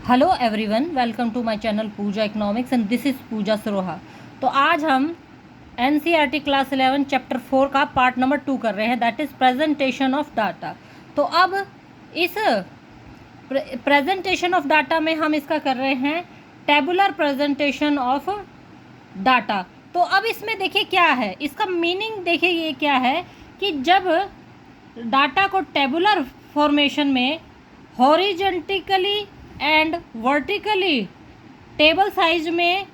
Hello everyone, welcome to my channel Pooja economics and this is Pooja Saroha. तो आज हम NCERT class 11 chapter 4 का part number 2 कर रहे हैं, that is presentation of data. तो अब इस प्रेजेंटेशन ऑफ डाटा में हम इसका कर रहे हैं टेबुलर प्रेजेंटेशन ऑफ डाटा। तो अब इसमें देखिए क्या है इसका मीनिंग, देखिए ये क्या है कि जब डाटा को टेबुलर फॉर्मेशन में horizontally and vertically table size में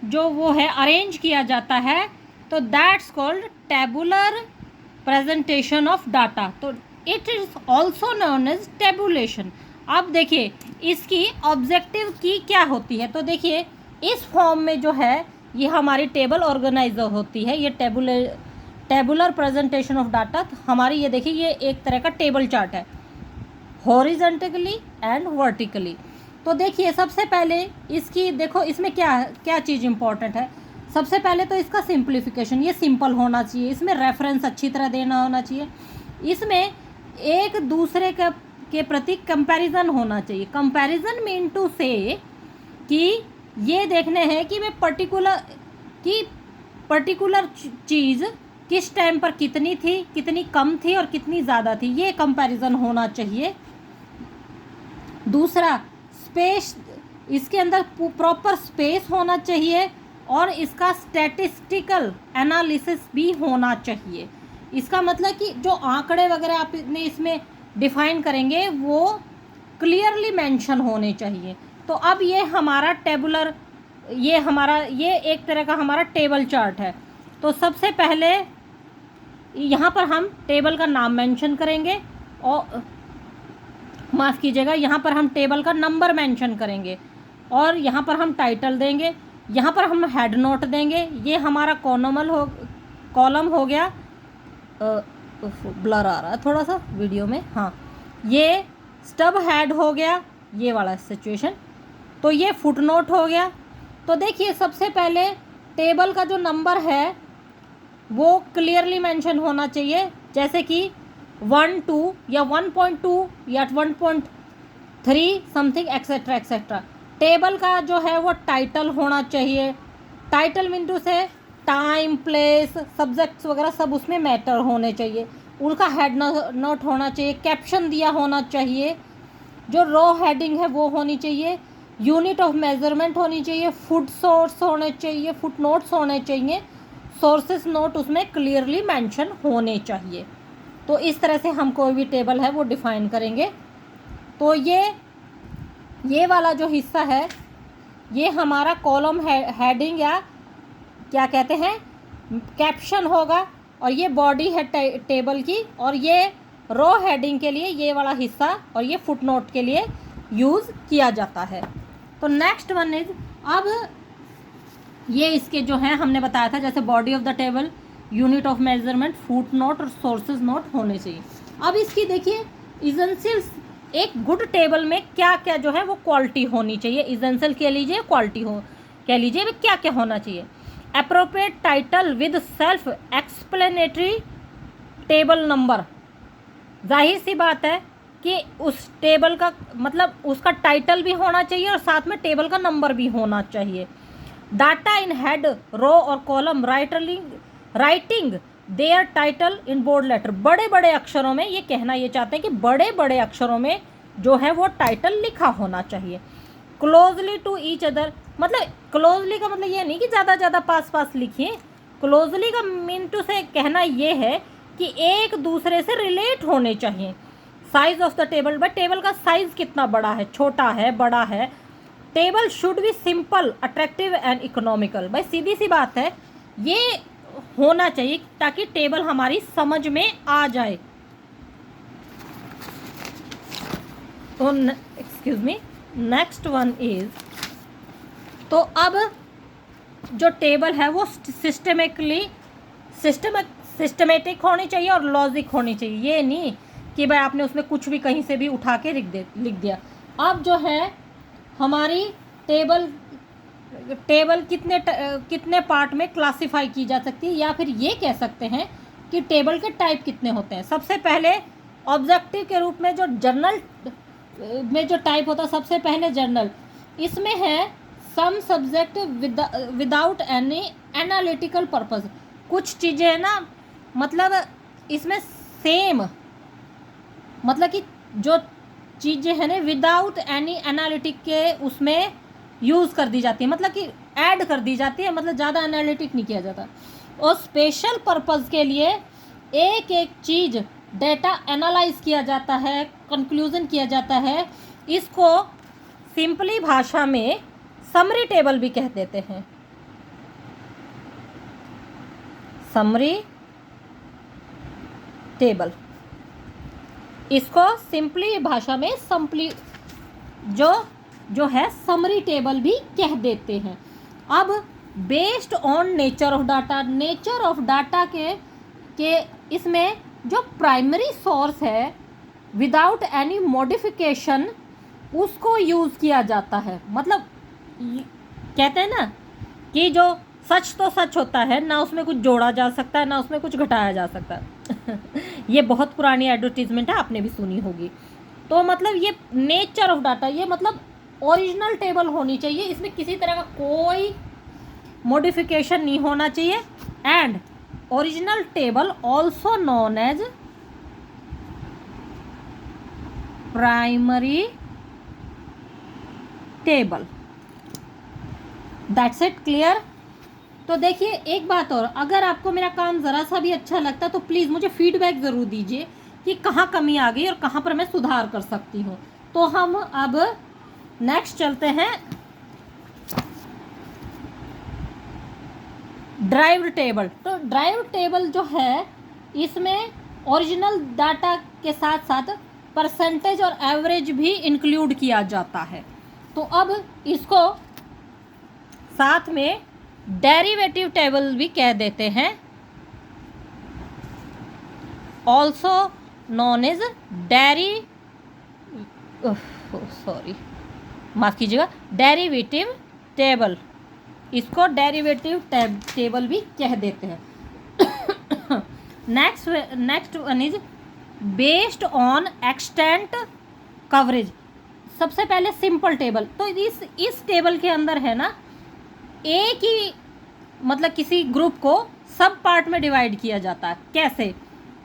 जो वो है अरेंज किया जाता है, तो that's called tabular presentation of data. तो it is also known as tabulation. अब देखिए इसकी ऑब्जेक्टिव की क्या होती है। तो देखिए इस फॉर्म में जो है ये हमारी टेबल ऑर्गेनाइजर होती है, ये टेबुलर प्रेजेंटेशन ऑफ डाटा हमारी। ये देखिए ये एक तरह का टेबल चार्ट है, हॉरिजॉन्टली एंड वर्टिकली। तो देखिए सबसे पहले इसकी देखो इसमें क्या क्या चीज़ इंपॉर्टेंट है। सबसे पहले तो इसका सिंप्लीफिकेशन, ये सिंपल होना चाहिए, इसमें रेफरेंस अच्छी तरह देना होना चाहिए, इसमें एक दूसरे के प्रति कंपैरिजन होना चाहिए। कंपैरिजन मीन टू से कि ये देखने हैं कि वे पर्टिकुलर चीज़ किस टाइम पर कितनी थी, कितनी कम थी और कितनी ज़्यादा थी, ये कंपैरिजन होना चाहिए। दूसरा स्पेस, इसके अंदर प्रॉपर स्पेस होना चाहिए और इसका स्टैटिस्टिकल एनालिसिस भी होना चाहिए। इसका मतलब कि जो आंकड़े वगैरह आपने इसमें डिफाइन करेंगे वो क्लियरली मेंशन होने चाहिए। तो अब ये हमारा टेबुलर, ये एक तरह का हमारा टेबल चार्ट है। तो सबसे पहले यहाँ पर हम टेबल का नाम मेंशन करेंगे और माफ़ कीजिएगा, यहाँ पर हम टेबल का नंबर मेंशन करेंगे और यहाँ पर हम टाइटल देंगे, यहाँ पर हम हेड नोट देंगे। ये हमारा कॉलम हो गया, ब्लर आ रहा है थोड़ा सा वीडियो में, हाँ। ये स्टब हेड हो गया, ये वाला सिचुएशन। तो ये फुट नोट हो गया। तो देखिए सबसे पहले टेबल का जो नंबर है वो क्लियरली मेंशन होना चाहिए, जैसे कि 1 2 या 1.2 या 1.3 समथिंग एक्सेट्रा एक्सेट्रा। टेबल का जो है वो टाइटल होना चाहिए। टाइटल मीन से टाइम, प्लेस, सब्जेक्ट्स वगैरह सब उसमें मैटर होने चाहिए। उनका हेड नोट होना चाहिए, कैप्शन दिया होना चाहिए, जो रो हेडिंग है वो होनी चाहिए, यूनिट ऑफ मेजरमेंट होनी चाहिए, फुट सोर्स होने चाहिए, फुट नोट्स होने चाहिए, सोर्सेस नोट उसमें क्लियरली मेंशन होने चाहिए। तो इस तरह से हम कोई भी टेबल है वो डिफाइन करेंगे। तो ये वाला जो हिस्सा है ये हमारा कॉलम हेडिंग या क्या कहते हैं कैप्शन होगा, और ये बॉडी है टेबल की, और ये रो हेडिंग के लिए ये वाला हिस्सा और ये फुटनोट के लिए यूज़ किया जाता है। तो नेक्स्ट वन इज, अब ये इसके जो हैं हमने बताया था, जैसे body of the table, unit of measurement, foot note और सोर्सेज नोट होने चाहिए। अब इसकी देखिए इजेंशियल्स, एक गुड टेबल में क्या क्या जो है वो क्वालिटी होनी चाहिए। इजेंशियल कह लीजिए, क्वालिटी हो कह लीजिए, वे क्या क्या होना चाहिए। Appropriate title with self explanatory table number. जाहिर सी बात है कि उस टेबल का मतलब उसका टाइटल भी होना चाहिए और साथ में टेबल का नंबर भी होना चाहिए। डाटा इन हेड, रो और column writing their title in bold letter. बड़े बड़े अक्षरों में, ये कहना ये चाहते हैं कि बड़े बड़े अक्षरों में जो है वो टाइटल लिखा होना चाहिए। क्लोजली टू ईच अदर, मतलब क्लोजली का मतलब ये नहीं कि ज़्यादा पास पास लिखिए। क्लोजली का मीन टू से कहना ये है कि एक दूसरे से रिलेट होने चाहिए। साइज ऑफ द टेबल, भाई टेबल का साइज़ कितना बड़ा है, छोटा है, बड़ा है। Table should be simple, attractive and economical. भाई सीधी सी बात है, ये होना चाहिए ताकि टेबल हमारी समझ में आ जाए। तो excuse me, next one is, तो अब जो टेबल है वो सिस्टमेटिक होनी चाहिए और लॉजिक होनी चाहिए। ये नहीं कि भाई आपने उसमें कुछ भी कहीं से भी उठा के लिख दिया। अब जो है हमारी टेबल कितने पार्ट में क्लासिफाई की जा सकती है, या फिर ये कह सकते हैं कि टेबल के टाइप कितने होते हैं। सबसे पहले ऑब्जेक्टिव के रूप में जो में जो टाइप होता है सबसे पहले जनरल, इसमें है some subject without any analytical purpose. कुछ चीज़ें हैं ना, मतलब इसमें सेम, मतलब कि जो चीज़ें हैं ना विदाउट एनी एनालिटिक के उसमें यूज़ कर दी जाती है, मतलब कि ऐड कर दी जाती है, मतलब ज़्यादा एनालिटिक नहीं किया जाता। और स्पेशल पर्पस के लिए एक एक चीज़ डेटा एनालाइज किया जाता है, कंक्लूजन किया जाता है। इसको सिंपली भाषा में समरी टेबल भी कह देते हैं। समरी टेबल, इसको सिंपली भाषा में जो है समरी टेबल भी कह देते हैं। अब based on nature of data, nature of data के इसमें जो प्राइमरी सोर्स है विदाउट एनी मॉडिफिकेशन उसको यूज़ किया जाता है। मतलब कहते हैं ना कि जो सच तो सच होता है, ना उसमें कुछ जोड़ा जा सकता है ना उसमें कुछ घटाया जा सकता है। ये बहुत पुरानी एडवर्टीजमेंट है, आपने भी सुनी होगी। तो मतलब ये नेचर ऑफ डाटा, ये मतलब ओरिजिनल टेबल होनी चाहिए, इसमें किसी तरह का कोई मॉडिफिकेशन नहीं होना चाहिए। And original table also known as primary table. That's it, clear. तो देखिए एक बात और, अगर आपको मेरा काम ज़रा सा भी अच्छा लगता है तो प्लीज़ मुझे फीडबैक ज़रूर दीजिए कि कहाँ कमी आ गई और कहाँ पर मैं सुधार कर सकती हूँ। तो हम अब नेक्स्ट चलते हैं ड्राइव्ड टेबल। तो ड्राइव्ड टेबल जो है इसमें ओरिजिनल डाटा के साथ साथ परसेंटेज और एवरेज भी इंक्लूड किया जाता है। तो अब इसको साथ में डेरिवेटिव टेबल भी कह देते हैं, ऑल्सो नॉन एज माफ़ कीजिएगा, डेरिवेटिव टेबल। इसको डेरिवेटिव टेबल भी कह देते हैं। Next one is based on extent coverage. सबसे पहले सिंपल टेबल। तो इस टेबल के अंदर है ना, एक ही मतलब किसी ग्रुप को सब पार्ट में डिवाइड किया जाता है। कैसे?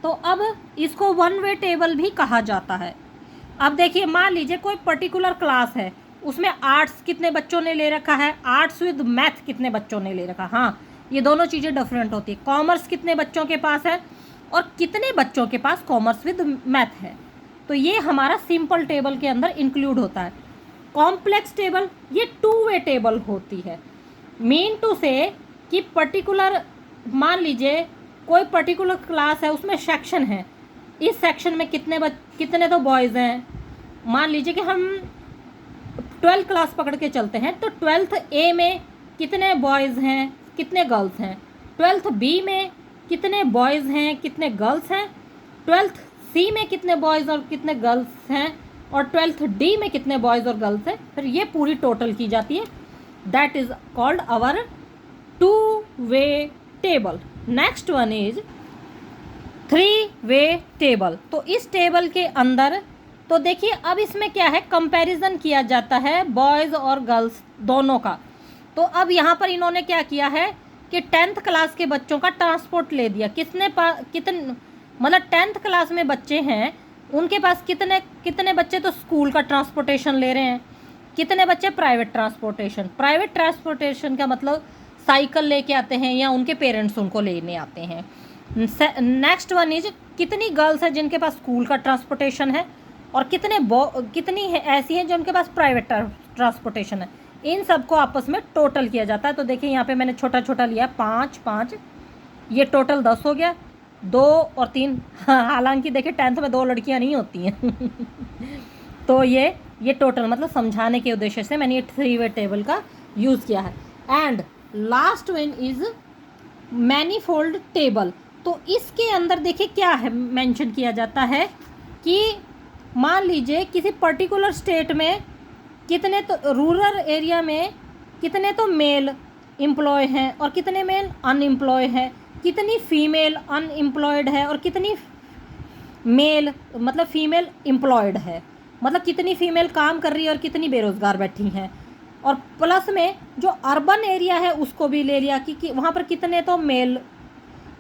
तो अब इसको वन वे टेबल भी कहा जाता है। अब देखिए, मान लीजिए कोई पर्टिकुलर क्लास है, उसमें आर्ट्स कितने बच्चों ने ले रखा है, आर्ट्स विद मैथ कितने बच्चों ने ले रखा। हाँ, ये दोनों चीज़ें डिफरेंट होती है। कॉमर्स कितने बच्चों के पास है और कितने बच्चों के पास कॉमर्स विद मैथ है। तो ये हमारा सिंपल टेबल के अंदर इंक्लूड होता है। कॉम्प्लेक्स टेबल ये टू वे टेबल होती है। मीन टू से कि पर्टिकुलर, मान लीजिए कोई पर्टिकुलर क्लास है, उसमें सेक्शन है, इस सेक्शन में कितने तो बॉयज़ हैं। मान लीजिए कि हम 12th क्लास पकड़ के चलते हैं, तो 12th ए में कितने बॉयज़ हैं कितने गर्ल्स हैं, 12th बी में कितने बॉयज़ हैं कितने गर्ल्स हैं, 12th सी में कितने बॉयज़ और कितने गर्ल्स हैं, और 12th डी में कितने बॉयज़ और गर्ल्स हैं। फिर ये पूरी टोटल की जाती है। That is called our two way table. Next one is three way table. तो इस टेबल के अंदर तो देखिए, अब इसमें क्या है, कंपैरिजन किया जाता है बॉयज़ और गर्ल्स दोनों का। तो अब यहाँ पर इन्होंने क्या किया है कि 10th क्लास के बच्चों का ट्रांसपोर्ट ले दिया। कितने मतलब 10th क्लास में बच्चे हैं, उनके पास कितने बच्चे तो स्कूल का ट्रांसपोर्टेशन ले रहे हैं, कितने बच्चे प्राइवेट ट्रांसपोर्टेशन। प्राइवेट ट्रांसपोर्टेशन का मतलब साइकिल लेके आते हैं या उनके पेरेंट्स उनको लेने आते हैं। नेक्स्ट वन इज कितनी गर्ल्स हैं जिनके पास स्कूल का ट्रांसपोर्टेशन है और कितनी ऐसी हैं जिनके पास प्राइवेट ट्रांसपोर्टेशन है। इन सबको आपस में टोटल किया जाता है। तो देखिए यहाँ पे मैंने छोटा छोटा लिया 5 5, ये टोटल 10 हो गया, 2 और 3। हालांकि देखिए 10th में 2 लड़कियाँ नहीं होती हैं। तो ये टोटल मतलब समझाने के उद्देश्य से मैंने ये थ्री वे टेबल का यूज़ किया है। And last one is manifold table. तो इसके अंदर देखिए क्या है, मेंशन किया जाता है कि मान लीजिए किसी पर्टिकुलर स्टेट में कितने तो रूरल एरिया में कितने तो मेल एम्प्लॉय हैं और कितने मेल अनएम्प्लॉय हैं, कितनी फीमेल अनएम्प्लॉयड है और कितनी मेल मतलब फीमेल एम्प्लॉयड है। मतलब कितनी फीमेल काम कर रही है और कितनी बेरोज़गार बैठी हैं। और प्लस में जो अर्बन एरिया है उसको भी ले लिया कि वहाँ पर कितने तो मेल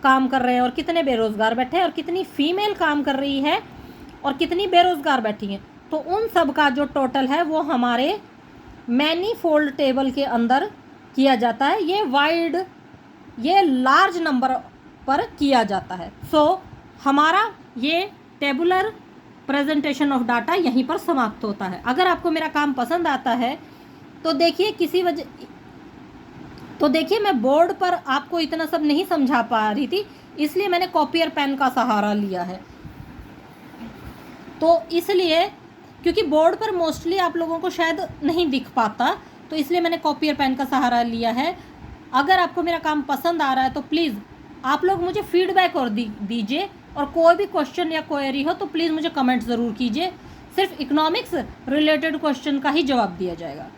काम कर रहे हैं और कितने बेरोज़गार बैठे हैं और कितनी फीमेल काम कर रही है और कितनी बेरोज़गार बैठी हैं। तो उन सब का जो टोटल है वो हमारे मैनीफोल्ड टेबल के अंदर किया जाता है। ये लार्ज नंबर पर किया जाता है। सो हमारा ये टेबुलर प्रेजेंटेशन ऑफ डाटा यहीं पर समाप्त होता है। अगर आपको मेरा काम पसंद आता है तो देखिए मैं बोर्ड पर आपको इतना सब नहीं समझा पा रही थी, इसलिए मैंने कॉपी और पेन का सहारा लिया है। तो इसलिए क्योंकि बोर्ड पर मोस्टली आप लोगों को शायद नहीं दिख पाता, तो इसलिए मैंने कॉपी और पेन का सहारा लिया है। अगर आपको मेरा काम पसंद आ रहा है तो प्लीज़ आप लोग मुझे फीडबैक और दीजिए, और कोई भी क्वेश्चन या क्वेरी हो तो प्लीज़ मुझे कमेंट ज़रूर कीजिए। सिर्फ इकोनॉमिक्स रिलेटेड क्वेश्चन का ही जवाब दिया जाएगा।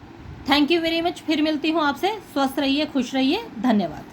Thank you very much. फिर मिलती हूँ आपसे। स्वस्थ रहिए, खुश रहिए, धन्यवाद।